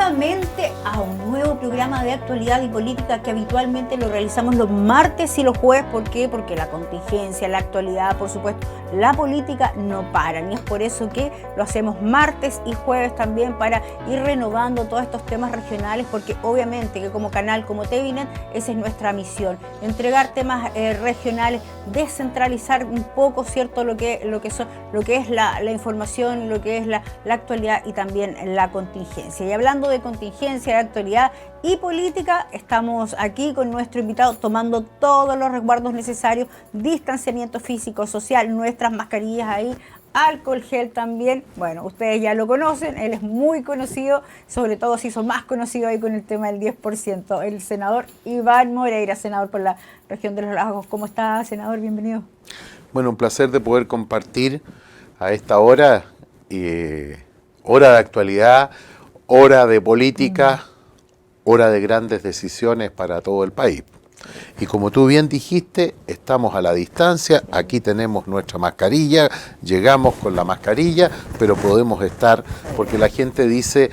nuevamente a un nuevo programa de actualidad y política que habitualmente lo realizamos los martes y los jueves. ¿Por qué? Porque la contingencia, la actualidad, por supuesto, la política no paran. Y es por eso que lo hacemos martes y jueves también para ir renovando todos estos temas regionales, porque obviamente que como canal, como TVNet, esa es nuestra misión. Entregar temas regionales, descentralizar un poco, ¿cierto? Lo que es la información, lo que es la actualidad y también la contingencia. Y hablando de contingencia, de actualidad y política, estamos aquí con nuestro invitado tomando todos los resguardos necesarios, distanciamiento físico, social, nuestras mascarillas ahí, alcohol gel también. Bueno, ustedes ya lo conocen, él es muy conocido, sobre todo se hizo más conocido ahí con el tema del 10%, el senador Iván Moreira, senador por la región de los Lagos. ¿Cómo está, senador? Bienvenido. Bueno, un placer de poder compartir a esta hora, hora de actualidad, hora de política, hora de grandes decisiones para todo el país. Y como tú bien dijiste, estamos a la distancia, aquí tenemos nuestra mascarilla, llegamos con la mascarilla, pero podemos estar, porque la gente dice,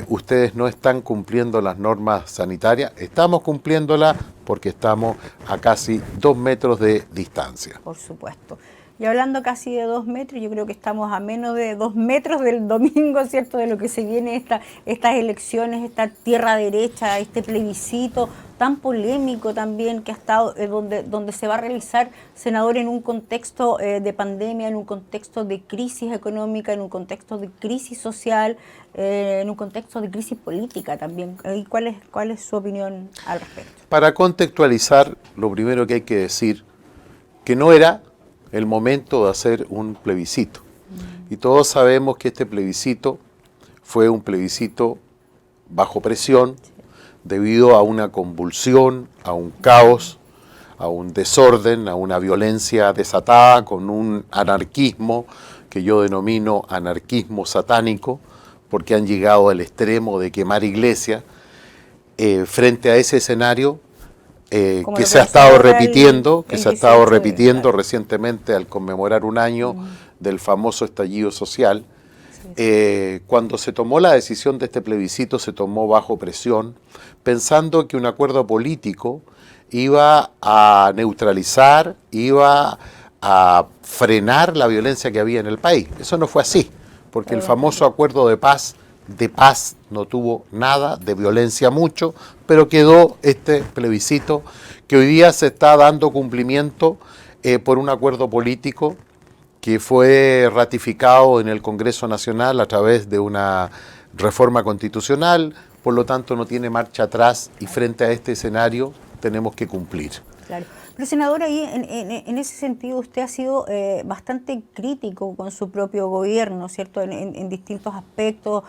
ustedes no están cumpliendo las normas sanitarias, estamos cumpliéndolas porque estamos a casi 2 metros de distancia. Por supuesto. Y hablando casi de 2 metros, yo creo que estamos a menos de 2 metros del domingo, ¿cierto? De lo que se viene estas elecciones, esta tierra derecha, este plebiscito tan polémico también que ha estado, donde se va a realizar, senador, en un contexto de pandemia, en un contexto de crisis económica, en un contexto de crisis social, en un contexto de crisis política también. ¿Y cuál es su opinión al respecto? Para contextualizar, lo primero que hay que decir, que no era el momento de hacer un plebiscito. Y todos sabemos que este plebiscito fue un plebiscito bajo presión, debido a una convulsión, a un caos, a un desorden, a una violencia desatada, con un anarquismo que yo denomino anarquismo satánico, porque han llegado al extremo de quemar iglesias. Frente a ese escenario, que se ha estado repitiendo, recientemente al conmemorar un año del famoso estallido social. Cuando se tomó la decisión de este plebiscito, se tomó bajo presión, pensando que un acuerdo político iba a neutralizar, iba a frenar la violencia que había en el país. Eso no fue así, porque el famoso acuerdo de paz no tuvo nada, de violencia mucho, pero quedó este plebiscito que hoy día se está dando cumplimiento por un acuerdo político que fue ratificado en el Congreso Nacional a través de una reforma constitucional, por lo tanto no tiene marcha atrás y frente a este escenario tenemos que cumplir. Claro. Pero, senador, ahí en ese sentido usted ha sido bastante crítico con su propio gobierno, ¿cierto? En distintos aspectos,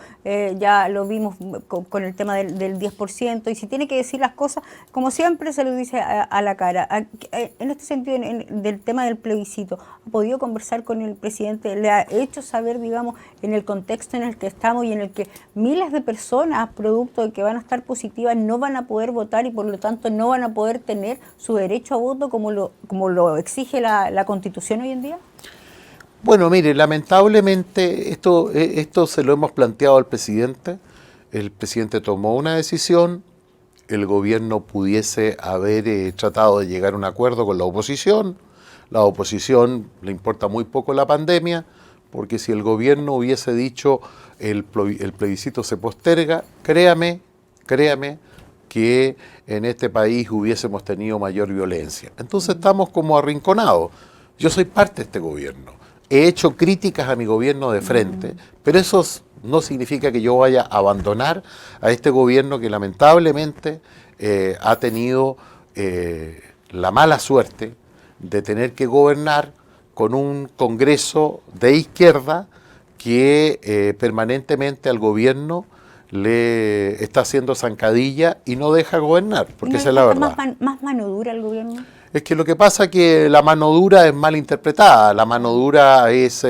ya lo vimos con el tema del 10%, y si tiene que decir las cosas, como siempre se lo dice a la cara. En este sentido, del tema del plebiscito, ¿ha podido conversar con el presidente? ¿Le ha hecho saber, digamos, en el contexto en el que estamos y en el que miles de personas, producto de que van a estar positivas, no van a poder votar y por lo tanto no van a poder tener su derecho a voto como lo exige la Constitución hoy en día? Bueno, mire, lamentablemente esto se lo hemos planteado al presidente. El presidente tomó una decisión, el gobierno pudiese haber tratado de llegar a un acuerdo con la oposición. La oposición le importa muy poco la pandemia, porque si el gobierno hubiese dicho el plebiscito se posterga, créame que en este país hubiésemos tenido mayor violencia. Entonces estamos como arrinconados. Yo soy parte de este gobierno. He hecho críticas a mi gobierno de frente, pero eso no significa que yo vaya a abandonar a este gobierno que lamentablemente ha tenido la mala suerte de tener que gobernar con un Congreso de izquierda que permanentemente al gobierno le está haciendo zancadilla y no deja gobernar, porque esa es la verdad. ¿Más mano dura el gobierno? Es que lo que pasa es que la mano dura es mal interpretada. La mano dura es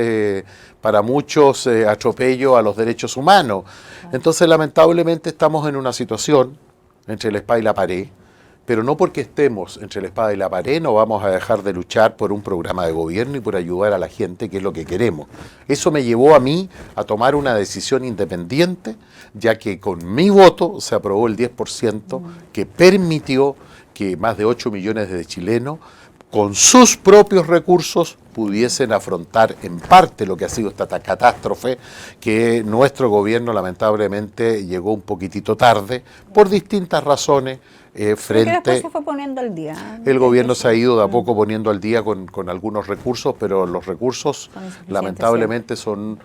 para muchos atropello a los derechos humanos. Entonces, lamentablemente, estamos en una situación entre la espada y la pared, pero no porque estemos entre la espada y la pared no vamos a dejar de luchar por un programa de gobierno y por ayudar a la gente, que es lo que queremos. Eso me llevó a mí a tomar una decisión independiente, ya que con mi voto se aprobó el 10% que permitió que más de 8 millones de chilenos con sus propios recursos pudiesen afrontar en parte lo que ha sido esta catástrofe, que nuestro gobierno lamentablemente llegó un poquitito tarde por distintas razones. Después se fue poniendo al día. El gobierno se ha ido de a poco poniendo al día con algunos recursos, pero los recursos lamentablemente son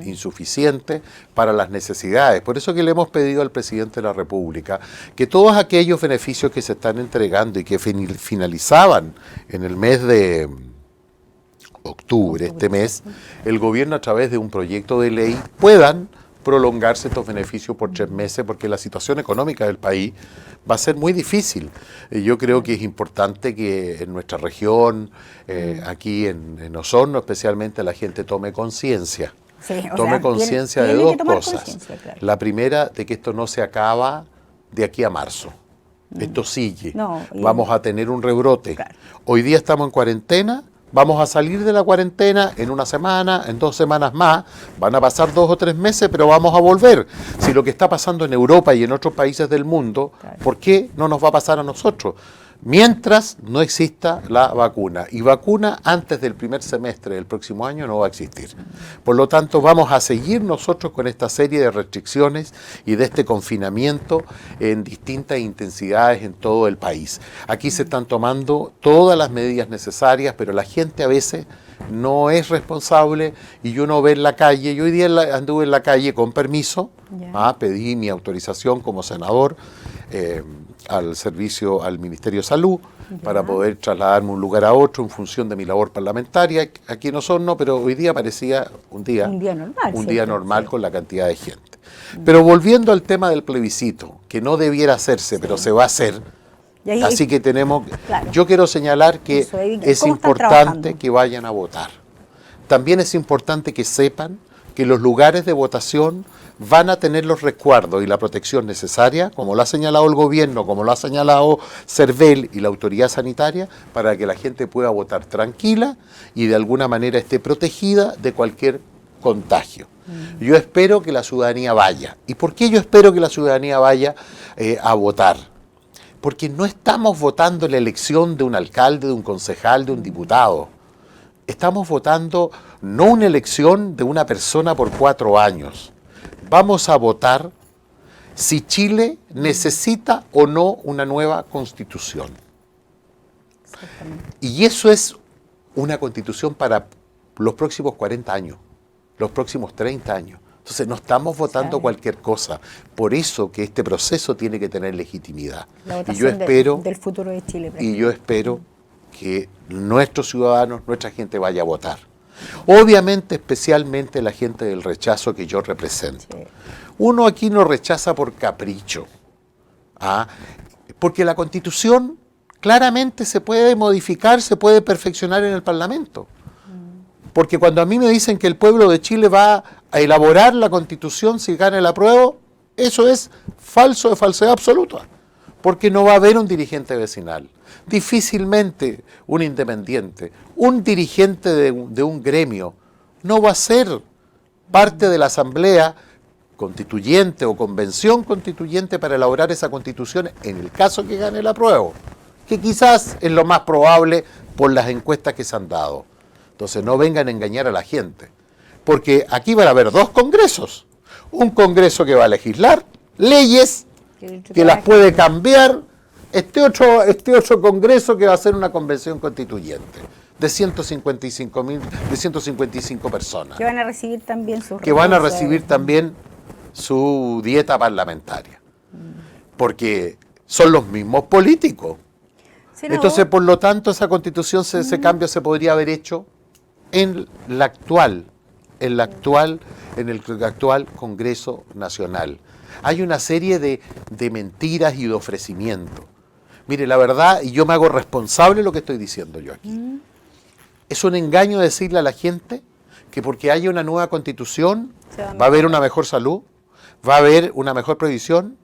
insuficientes para las necesidades. Por eso que le hemos pedido al presidente de la República que todos aquellos beneficios que se están entregando y que finalizaban en el mes de octubre, este mes, el gobierno a través de un proyecto de ley puedan prolongarse estos beneficios por 3 meses, porque la situación económica del país va a ser muy difícil. Yo creo que es importante que en nuestra región, aquí en Osorno especialmente, la gente tome conciencia. Sí, tome conciencia de dos cosas. Claro. La primera, de que esto no se acaba de aquí a marzo. Esto sigue. Vamos a tener un rebrote. Claro. Hoy día estamos en cuarentena. Vamos a salir de la cuarentena en 1 semana, en 2 semanas más, van a pasar 2 o 3 meses, pero vamos a volver. Si lo que está pasando en Europa y en otros países del mundo, ¿por qué no nos va a pasar a nosotros? Mientras no exista la vacuna. Y vacuna antes del primer semestre del próximo año no va a existir. Por lo tanto, vamos a seguir nosotros con esta serie de restricciones y de este confinamiento en distintas intensidades en todo el país. Aquí se están tomando todas las medidas necesarias, pero la gente a veces no es responsable y uno ve en la calle. Yo hoy día anduve en la calle con permiso, pedí mi autorización como senador al servicio, al Ministerio de Salud, para poder trasladarme de un lugar a otro en función de mi labor parlamentaria aquí en Osorno, pero hoy día parecía un día normal con la cantidad de gente. Pero volviendo al tema del plebiscito, que no debiera hacerse, pero se va a hacer, así que tenemos... Claro. Yo quiero señalar que es importante que vayan a votar. También es importante que sepan que los lugares de votación van a tener los resguardos y la protección necesaria, como lo ha señalado el gobierno, como lo ha señalado CERVEL y la autoridad sanitaria, para que la gente pueda votar tranquila y de alguna manera esté protegida de cualquier contagio. Yo espero que la ciudadanía vaya. ¿Y por qué yo espero que la ciudadanía vaya a votar? Porque no estamos votando la elección de un alcalde, de un concejal, de un diputado. Estamos votando no una elección de una persona por 4 años. Vamos a votar si Chile necesita o no una nueva constitución. Y eso es una constitución para los próximos 40 años, los próximos 30 años. Entonces no estamos votando cualquier cosa. Por eso que este proceso tiene que tener legitimidad. Y yo espero del futuro de Chile. Y yo espero que nuestros ciudadanos, nuestra gente vaya a votar. Obviamente, especialmente la gente del rechazo que yo represento. Sí. Uno aquí no rechaza por capricho, porque la Constitución claramente se puede modificar, se puede perfeccionar en el Parlamento. Porque cuando a mí me dicen que el pueblo de Chile va a elaborar la Constitución si gana el apruebo, eso es falso, de falsedad absoluta. Porque no va a haber un dirigente vecinal. Difícilmente un independiente, un dirigente de un gremio, no va a ser parte de la asamblea constituyente o convención constituyente para elaborar esa constitución en el caso que gane el apruebo, que quizás es lo más probable por las encuestas que se han dado. Entonces no vengan a engañar a la gente, porque aquí van a haber 2 congresos. Un congreso que va a legislar leyes, que las puede cambiar, este otro congreso que va a ser una convención constituyente de 155 personas. Que van a recibir también sus que van a recibir también su dieta parlamentaria. Porque son los mismos políticos. Sí, no. Entonces, por lo tanto, esa constitución, ese cambio se podría haber hecho en el actual Congreso Nacional. Hay una serie de mentiras y de ofrecimientos. Mire, la verdad, y yo me hago responsable de lo que estoy diciendo yo aquí. Es un engaño decirle a la gente que porque haya una nueva constitución va a haber una mejor salud, va a haber una mejor previsión,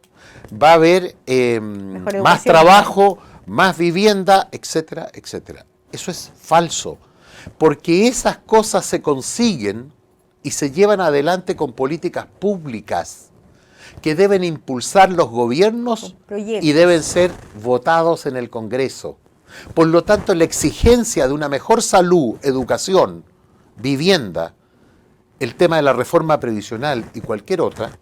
va a haber Mejor más educación, trabajo, más vivienda, etcétera, etcétera. Eso es falso, porque esas cosas se consiguen y se llevan adelante con políticas públicas que deben impulsar los gobiernos y deben ser votados en el Congreso. Por lo tanto, la exigencia de una mejor salud, educación, vivienda, el tema de la reforma previsional y cualquier otra,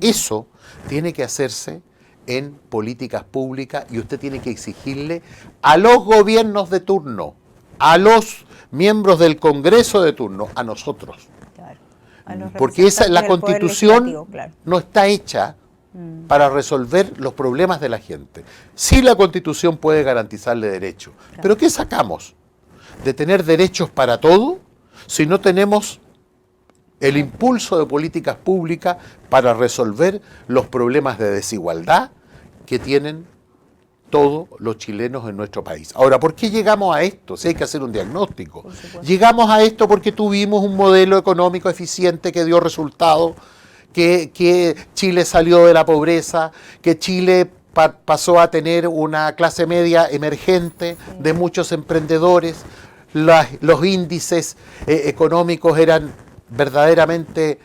eso tiene que hacerse en políticas públicas y usted tiene que exigirle a los gobiernos de turno, a los miembros del Congreso de turno, a nosotros. Claro, porque la Constitución claro, no está hecha para resolver los problemas de la gente. Sí, la Constitución puede garantizarle derechos, claro, pero ¿qué sacamos de tener derechos para todo si no tenemos el impulso de políticas públicas para resolver los problemas de desigualdad que tienen todos los chilenos en nuestro país? Ahora, ¿por qué llegamos a esto? Si hay que hacer un diagnóstico. Llegamos a esto porque tuvimos un modelo económico eficiente que dio resultados, que Chile salió de la pobreza, que Chile pasó a tener una clase media emergente de muchos emprendedores, los índices económicos eran verdaderamente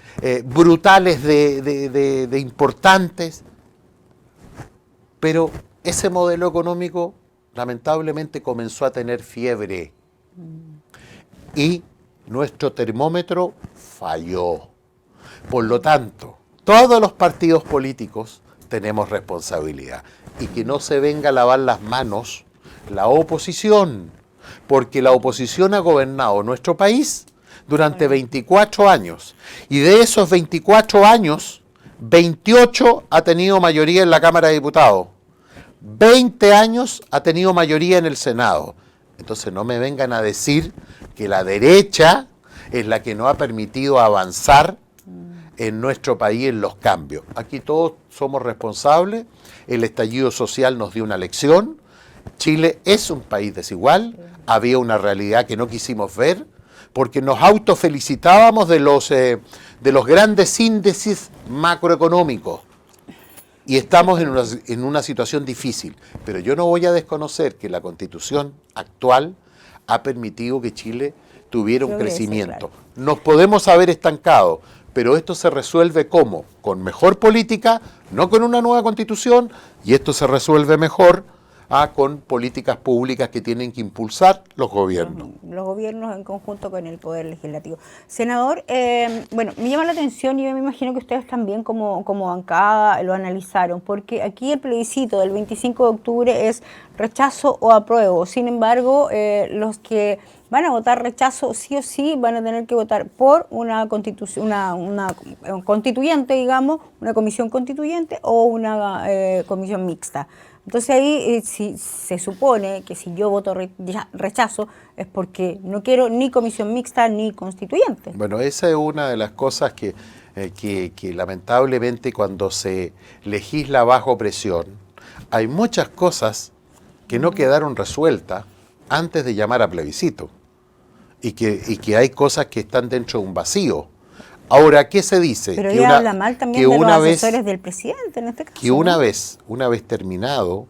brutales de importantes, pero ese modelo económico lamentablemente comenzó a tener fiebre y nuestro termómetro falló. Por lo tanto, todos los partidos políticos tenemos responsabilidad y que no se venga a lavar las manos la oposición, porque la oposición ha gobernado nuestro país durante 24 años y de esos 24 años, 28 ha tenido mayoría en la Cámara de Diputados, 20 años ha tenido mayoría en el Senado. Entonces no me vengan a decir que la derecha es la que no ha permitido avanzar en nuestro país en los cambios. Aquí todos somos responsables, el estallido social nos dio una lección, Chile es un país desigual, había una realidad que no quisimos ver, porque nos autofelicitábamos de los grandes índices macroeconómicos y estamos en una situación difícil. Pero yo no voy a desconocer que la Constitución actual ha permitido que Chile tuviera un crecimiento. Claro. Nos podemos haber estancado, pero esto se resuelve ¿cómo? Con mejor política, no con una nueva Constitución, y esto se resuelve mejor con políticas públicas que tienen que impulsar los gobiernos. Los gobiernos en conjunto con el Poder Legislativo. Senador, bueno, me llama la atención y yo me imagino que ustedes también como bancada lo analizaron, porque aquí el plebiscito del 25 de octubre es rechazo o apruebo. Sin embargo, los que van a votar rechazo sí o sí van a tener que votar por una constitución, una constituyente, digamos, una comisión constituyente o una comisión mixta. Entonces ahí si se supone que si yo voto rechazo es porque no quiero ni comisión mixta ni constituyente. Bueno, esa es una de las cosas que lamentablemente cuando se legisla bajo presión, hay muchas cosas que no quedaron resueltas antes de llamar a plebiscito y que hay cosas que están dentro de un vacío. Ahora, ¿qué se dice? Pero ella habla mal también de los asesores del presidente en este caso. Que una vez terminado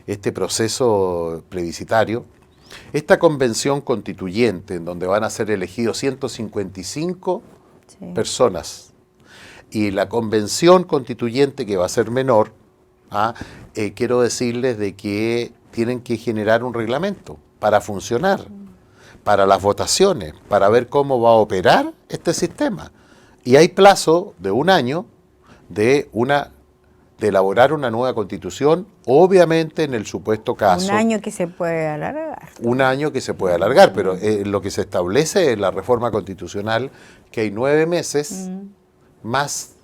este proceso plebiscitario, esta convención constituyente, en donde van a ser elegidos 155 personas, y la convención constituyente que va a ser menor, quiero decirles de que tienen que generar un reglamento para funcionar, para las votaciones, para ver cómo va a operar este sistema. Y hay plazo de un año de elaborar una nueva constitución, obviamente en el supuesto caso. Un año que se puede alargar. Un año que se puede alargar, pero lo que se establece en la reforma constitucional, que hay 9 meses, más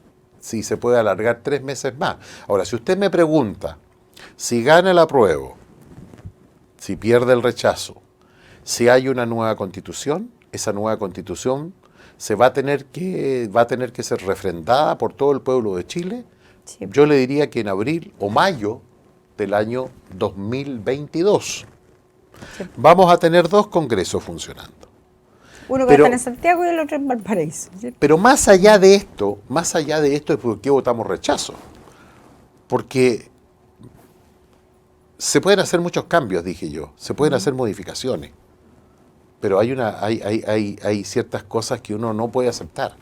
si se puede alargar 3 meses más. Ahora, si usted me pregunta, si gana el apruebo, si pierde el rechazo, si hay una nueva constitución, esa nueva constitución va a tener que ser refrendada por todo el pueblo de Chile. Sí. Yo le diría que en abril o mayo del año 2022 vamos a tener 2 congresos funcionando. Uno que está en Santiago y el otro en Valparaíso, ¿cierto? Pero más allá de esto es por qué votamos rechazo. porque se pueden hacer muchos cambios, dije yo, se pueden hacer modificaciones, pero hay ciertas cosas que uno no puede aceptar,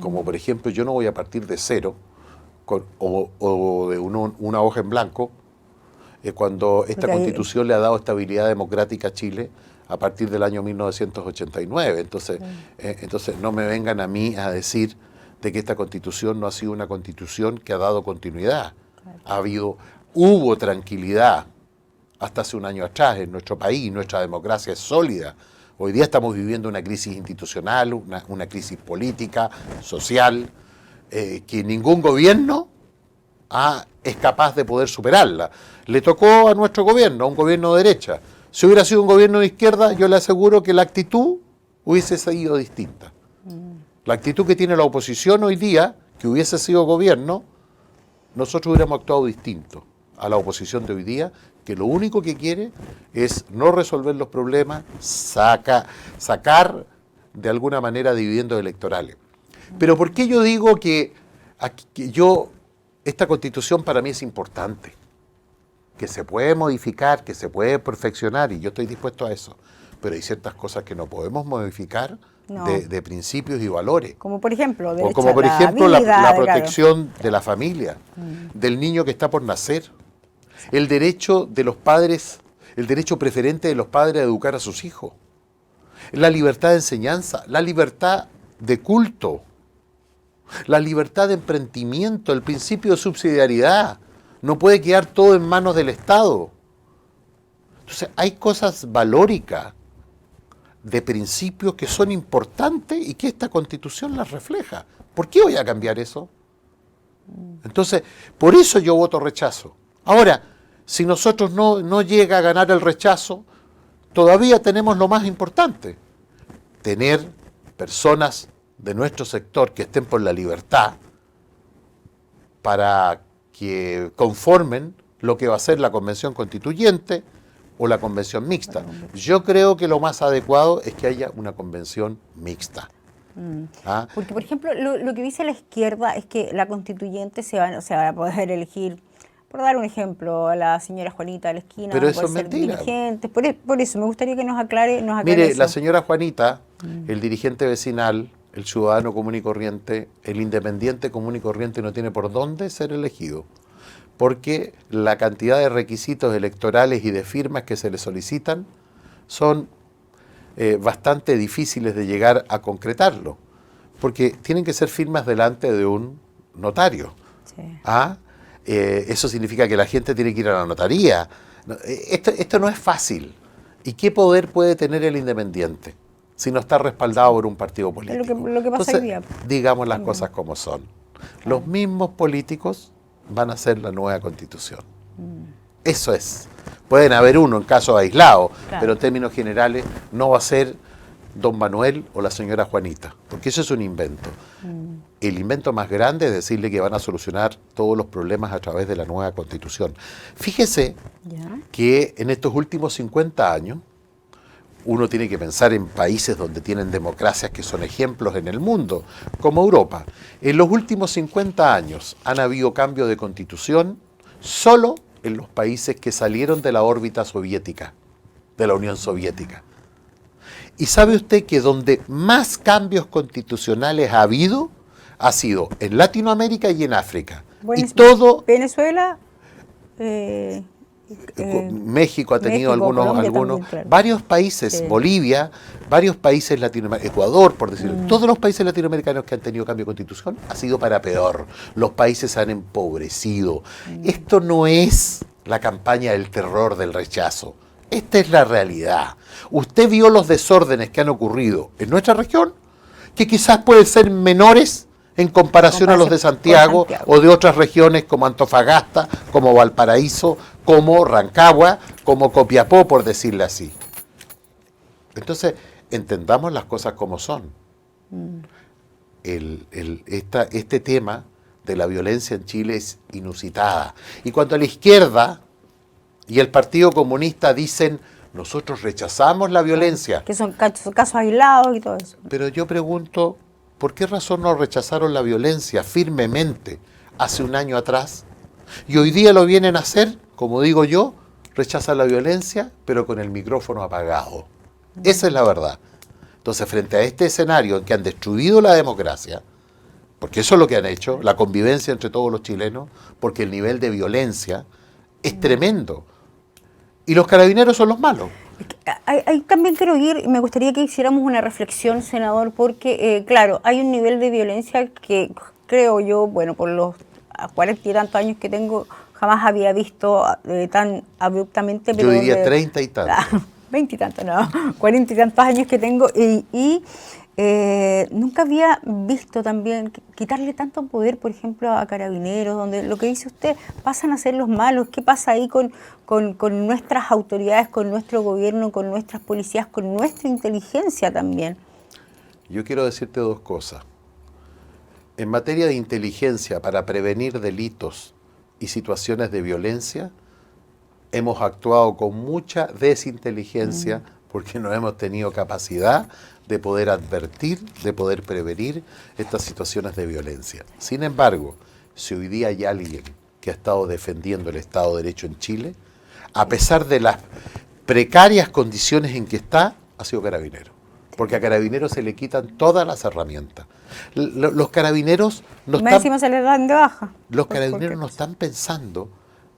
como por ejemplo, yo no voy a partir de cero o de una hoja en blanco cuando esta Constitución le ha dado estabilidad democrática a Chile a partir del año 1989. Entonces no me vengan a mí a decir de que esta Constitución no ha sido una Constitución que ha dado continuidad. Hubo tranquilidad hasta hace un año atrás en nuestro país, nuestra democracia es sólida. Hoy día estamos viviendo una crisis institucional, una crisis política, social, que ningún gobierno es capaz de poder superarla. Le tocó a nuestro gobierno, a un gobierno de derecha. Si hubiera sido un gobierno de izquierda, yo le aseguro que la actitud hubiese sido distinta. La actitud que tiene la oposición hoy día, que hubiese sido gobierno, nosotros hubiéramos actuado distinto a la oposición de hoy día, que lo único que quiere es no resolver los problemas, sacar de alguna manera dividendos electorales. Pero ¿por qué yo digo que esta Constitución para mí es importante? Que se puede modificar, que se puede perfeccionar, y yo estoy dispuesto a eso. Pero hay ciertas cosas que no podemos modificar de principios y valores. Como por ejemplo, la protección de la familia, del niño que está por nacer, el derecho de los padres, el derecho preferente de los padres a educar a sus hijos, la libertad de enseñanza, la libertad de culto, la libertad de emprendimiento, el principio de subsidiariedad. No puede quedar todo en manos del Estado. Entonces, hay cosas valóricas, de principios que son importantes y que esta Constitución las refleja. ¿Por qué voy a cambiar eso? Entonces, por eso yo voto rechazo. Ahora, si nosotros no llega a ganar el rechazo, todavía tenemos lo más importante, tener personas de nuestro sector que estén por la libertad para que conformen lo que va a ser la Convención Constituyente o la Convención Mixta. Yo creo que lo más adecuado es que haya una Convención Mixta. Porque, por ejemplo, lo que dice la izquierda es que la Constituyente se va a poder elegir, por dar un ejemplo, a la señora Juanita de la esquina. Pero eso es mentira. Por eso me gustaría que nos aclare Mire, eso. la señora Juanita, el dirigente vecinal, el ciudadano común y corriente, el independiente común y corriente no tiene por dónde ser elegido, porque la cantidad de requisitos electorales y de firmas que se le solicitan son bastante difíciles de llegar a concretarlo, porque tienen que ser firmas delante de un notario. Sí. Eso significa que la gente tiene que ir a la notaría. Esto no es fácil. ¿Y qué poder puede tener el independiente si no está respaldado por un partido político? Lo que pasa hoy día. Digamos las cosas como son. Los mismos políticos van a hacer la nueva Constitución. Eso es. Pueden haber uno en casos aislados, pero en términos generales no va a ser don Manuel o la señora Juanita, porque eso es un invento. El invento más grande es decirle que van a solucionar todos los problemas a través de la nueva Constitución. Fíjese que en estos últimos 50 años, uno tiene que pensar en países donde tienen democracias que son ejemplos en el mundo, como Europa. En los últimos 50 años han habido cambios de constitución solo en los países que salieron de la órbita soviética, de la Unión Soviética. Y sabe usted que donde más cambios constitucionales ha habido, ha sido en Latinoamérica y en África. Venezuela... México ha tenido algunos también, claro. Varios países, Bolivia, varios países latinoamericanos, Ecuador, por decirlo, todos los países latinoamericanos que han tenido cambio de constitución ha sido para peor. Los países se han empobrecido. Esto no es la campaña del terror, del rechazo. Esta es la realidad. Usted vio los desórdenes que han ocurrido en nuestra región, que quizás pueden ser menores en comparación a los de Santiago o de otras regiones como Antofagasta, como Valparaíso, como Rancagua, como Copiapó, por decirle así. Entonces, entendamos las cosas como son. Este tema de la violencia en Chile es inusitada. Y cuando la izquierda y el Partido Comunista dicen, nosotros rechazamos la violencia. Que son casos aislados y todo eso. Pero yo pregunto, ¿por qué razón no rechazaron la violencia firmemente hace un año atrás? Y hoy día lo vienen a hacer, como digo yo, rechazan la violencia, pero con el micrófono apagado. Esa es la verdad. Entonces, frente a este escenario en que han destruido la democracia, porque eso es lo que han hecho, la convivencia entre todos los chilenos, porque el nivel de violencia es tremendo. Y los carabineros son los malos. Ahí también quiero ir, y me gustaría que hiciéramos una reflexión, senador, porque, claro, hay un nivel de violencia que creo yo, bueno, por los 40 y tantos años que tengo, jamás había visto tan abruptamente. Yo diría 30 y tantos. 20 y tantos, no, 40 y tantos años que tengo, y nunca había visto también quitarle tanto poder, por ejemplo, a carabineros, donde lo que dice usted, pasan a ser los malos. ¿Qué pasa ahí con nuestras autoridades, con nuestro gobierno, con nuestras policías, con nuestra inteligencia también? Yo quiero decirte dos cosas. En materia de inteligencia para prevenir delitos y situaciones de violencia, hemos actuado con mucha desinteligencia porque no hemos tenido capacidad de poder advertir, de poder prevenir estas situaciones de violencia. Sin embargo, si hoy día hay alguien que ha estado defendiendo el Estado de Derecho en Chile, a pesar de las precarias condiciones en que está, ha sido Carabineros. Porque a Carabineros se le quitan todas las herramientas. Los Carabineros no están, se les dan de baja. los Carabineros no están pensando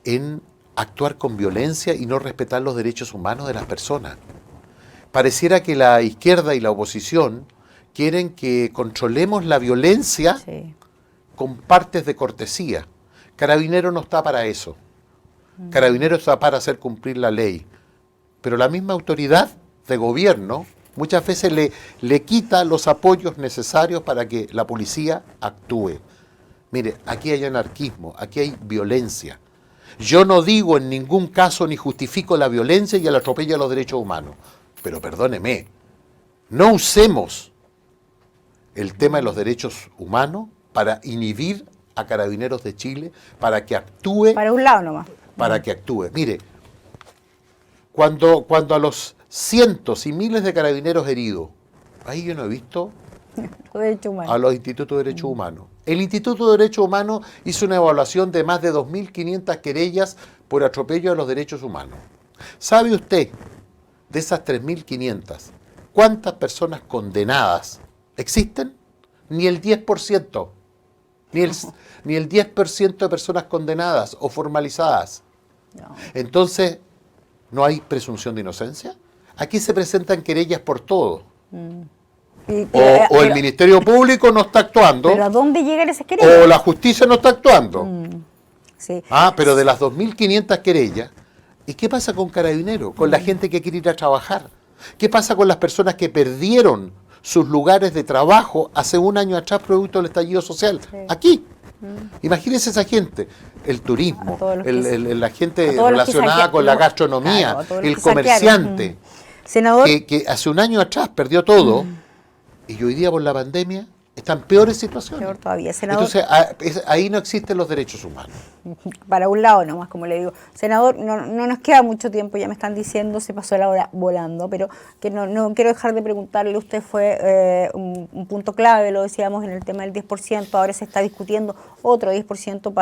en actuar con violencia y no respetar los derechos humanos de las personas. Pareciera que la izquierda y la oposición quieren que controlemos la violencia con partes de cortesía. Carabinero no está para eso. Carabinero está para hacer cumplir la ley. Pero la misma autoridad de gobierno muchas veces le quita los apoyos necesarios para que la policía actúe. Mire, aquí hay anarquismo, aquí hay violencia. Yo no digo en ningún caso ni justifico la violencia y el atropello a los derechos humanos. Pero perdóneme, no usemos el tema de los derechos humanos para inhibir a Carabineros de Chile, para que actúe. Para un lado nomás. Para que actúe. Mire, cuando a los cientos y miles de carabineros heridos, ahí yo no he visto a los institutos de derechos humanos. El Instituto de Derechos Humanos hizo una evaluación de más de 2.500 querellas por atropello a los derechos humanos. ¿Sabe usted, de esas 3.500, cuántas personas condenadas existen? Ni el 10%. Ni el 10% de personas condenadas o formalizadas. No. Entonces, ¿no hay presunción de inocencia? Aquí se presentan querellas por todo. O el Ministerio Público no está actuando. ¿Pero a dónde llegan esas querellas? O la justicia no está actuando. Sí. Pero de las 2.500 querellas, ¿y qué pasa con Carabineros? Con la gente que quiere ir a trabajar. ¿Qué pasa con las personas que perdieron sus lugares de trabajo hace un año atrás producto del estallido social? Sí. Aquí. Imagínense esa gente, el turismo, la gente relacionada con la gastronomía, claro, el comerciante, Senador, que hace un año atrás perdió todo y hoy día por la pandemia están peores situaciones. Peor todavía, senador. Entonces ahí no existen los derechos humanos. Para un lado nomás, como le digo. Senador, no nos queda mucho tiempo, ya me están diciendo, se pasó la hora volando, pero que no quiero dejar de preguntarle, usted fue un punto clave, lo decíamos en el tema del 10%, ahora se está discutiendo otro 10%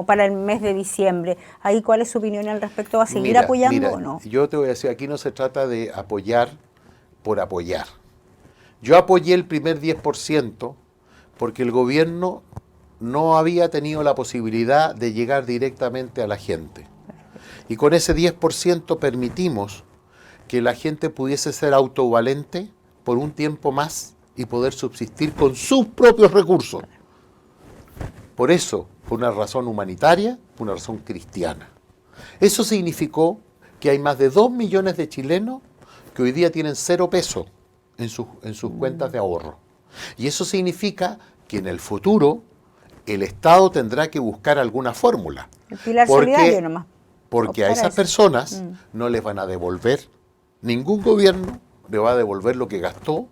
para el mes de diciembre. Ahí, ¿cuál es su opinión al respecto? ¿Va a seguir apoyando o no? Yo te voy a decir, aquí no se trata de apoyar por apoyar. Yo apoyé el primer 10% porque el gobierno no había tenido la posibilidad de llegar directamente a la gente. Y con ese 10% permitimos que la gente pudiese ser autovalente por un tiempo más y poder subsistir con sus propios recursos. Por eso, por una razón humanitaria, por una razón cristiana. Eso significó que hay más de 2 millones de chilenos que hoy día tienen 0 pesos en sus cuentas de ahorro. Y eso significa que en el futuro el Estado tendrá que buscar alguna fórmula. El pilar solidario nomás. Porque a esas personas no les van a devolver, ningún gobierno le va a devolver lo que gastó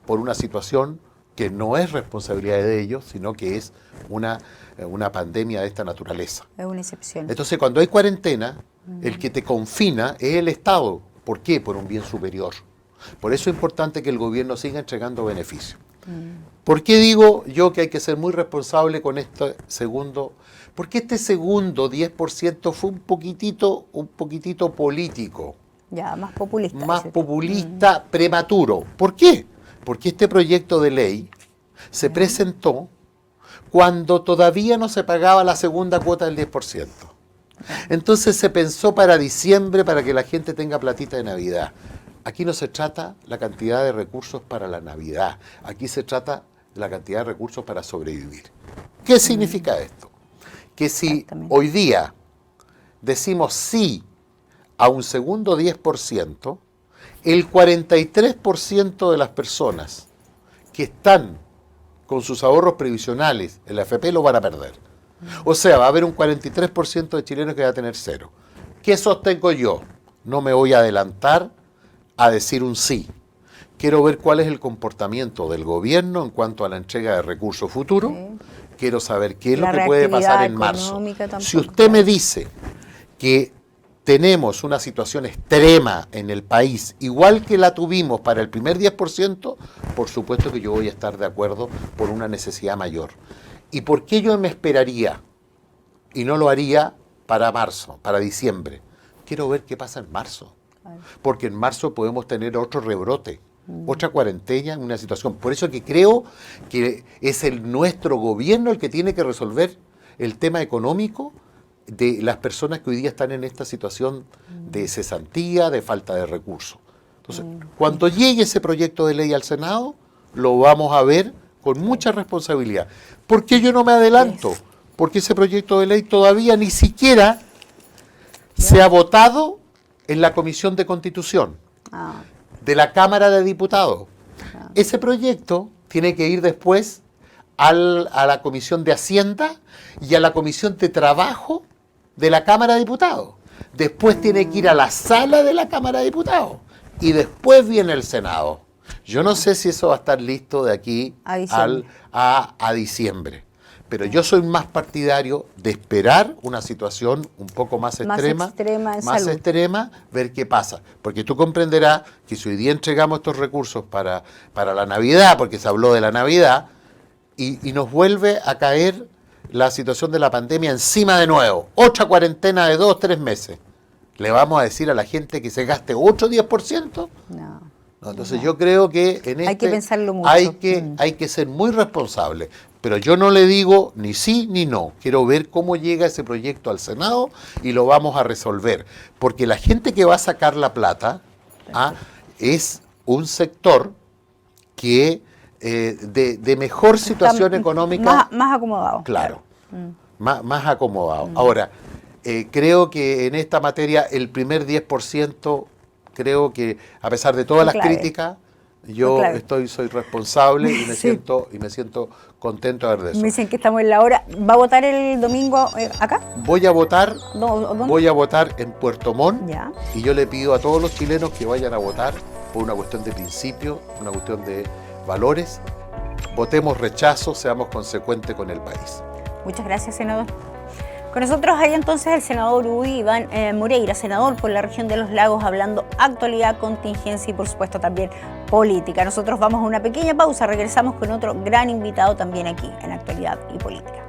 por una situación que no es responsabilidad de ellos, sino que es una pandemia de esta naturaleza. Es una excepción. Entonces, cuando hay cuarentena, el que te confina es el Estado. ¿Por qué? Por un bien superior. Por eso es importante que el gobierno siga entregando beneficios. ¿Por qué digo yo que hay que ser muy responsable con este segundo? Porque este segundo 10% fue un poquitito político. Ya, más populista. Más populista, prematuro. ¿Por qué? Porque este proyecto de ley se presentó cuando todavía no se pagaba la segunda cuota del 10%. Entonces se pensó para diciembre, para que la gente tenga platita de Navidad. Aquí no se trata la cantidad de recursos para la Navidad. Aquí se trata la cantidad de recursos para sobrevivir. ¿Qué significa esto? Que si hoy día decimos sí a un segundo 10%, el 43% de las personas que están con sus ahorros previsionales en la AFP lo van a perder. O sea, va a haber un 43% de chilenos que va a tener cero. ¿Qué sostengo yo? No me voy a adelantar a decir un sí. Quiero ver cuál es el comportamiento del gobierno en cuanto a la entrega de recursos futuros. Quiero saber qué es lo que puede pasar en marzo. Si usted me dice que tenemos una situación extrema en el país, igual que la tuvimos para el primer 10%, por supuesto que yo voy a estar de acuerdo por una necesidad mayor. ¿Y por qué yo me esperaría y no lo haría para marzo, para diciembre? Quiero ver qué pasa en marzo. Porque en marzo podemos tener otro rebrote, otra cuarentena en una situación. Por eso que creo que es nuestro gobierno el que tiene que resolver el tema económico de las personas que hoy día están en esta situación de cesantía, de falta de recursos. Entonces, cuando llegue ese proyecto de ley al Senado, lo vamos a ver con mucha responsabilidad. ¿Por qué yo no me adelanto? Porque ese proyecto de ley todavía ni siquiera se ha votado en la Comisión de Constitución de la Cámara de Diputados. Ese proyecto tiene que ir después a la Comisión de Hacienda y a la Comisión de Trabajo de la Cámara de Diputados. Después tiene que ir a la sala de la Cámara de Diputados. Y después viene el Senado. Yo no sé si eso va a estar listo de aquí a diciembre. Pero yo soy más partidario de esperar una situación un poco más extrema, ver qué pasa. Porque tú comprenderás que si hoy día entregamos estos recursos para la Navidad, porque se habló de la Navidad, y nos vuelve a caer la situación de la pandemia encima de nuevo, otra cuarentena de 2 o 3 meses, ¿le vamos a decir a la gente que se gaste otro 10%? No, entonces yo creo que en hay que pensarlo mucho. Hay que ser muy responsable. Pero yo no le digo ni sí ni no. Quiero ver cómo llega ese proyecto al Senado y lo vamos a resolver. Porque la gente que va a sacar la plata es un sector que de mejor situación económica. Más acomodado. Claro, más acomodado. Ahora, creo que en esta materia el primer 10%, creo que a pesar de todas las críticas, yo soy responsable y me siento contento de ver eso. Me dicen que estamos en la hora. ¿Va a votar el domingo acá? Voy a votar en Puerto Montt. Y yo le pido a todos los chilenos que vayan a votar por una cuestión de principio, una cuestión de valores. Votemos rechazo, seamos consecuentes con el país. Muchas gracias, senador. Con nosotros hay entonces el senador Iván Moreira, senador por la región de los Lagos, hablando actualidad, contingencia y por supuesto también política. Nosotros vamos a una pequeña pausa, regresamos con otro gran invitado también aquí en Actualidad y Política.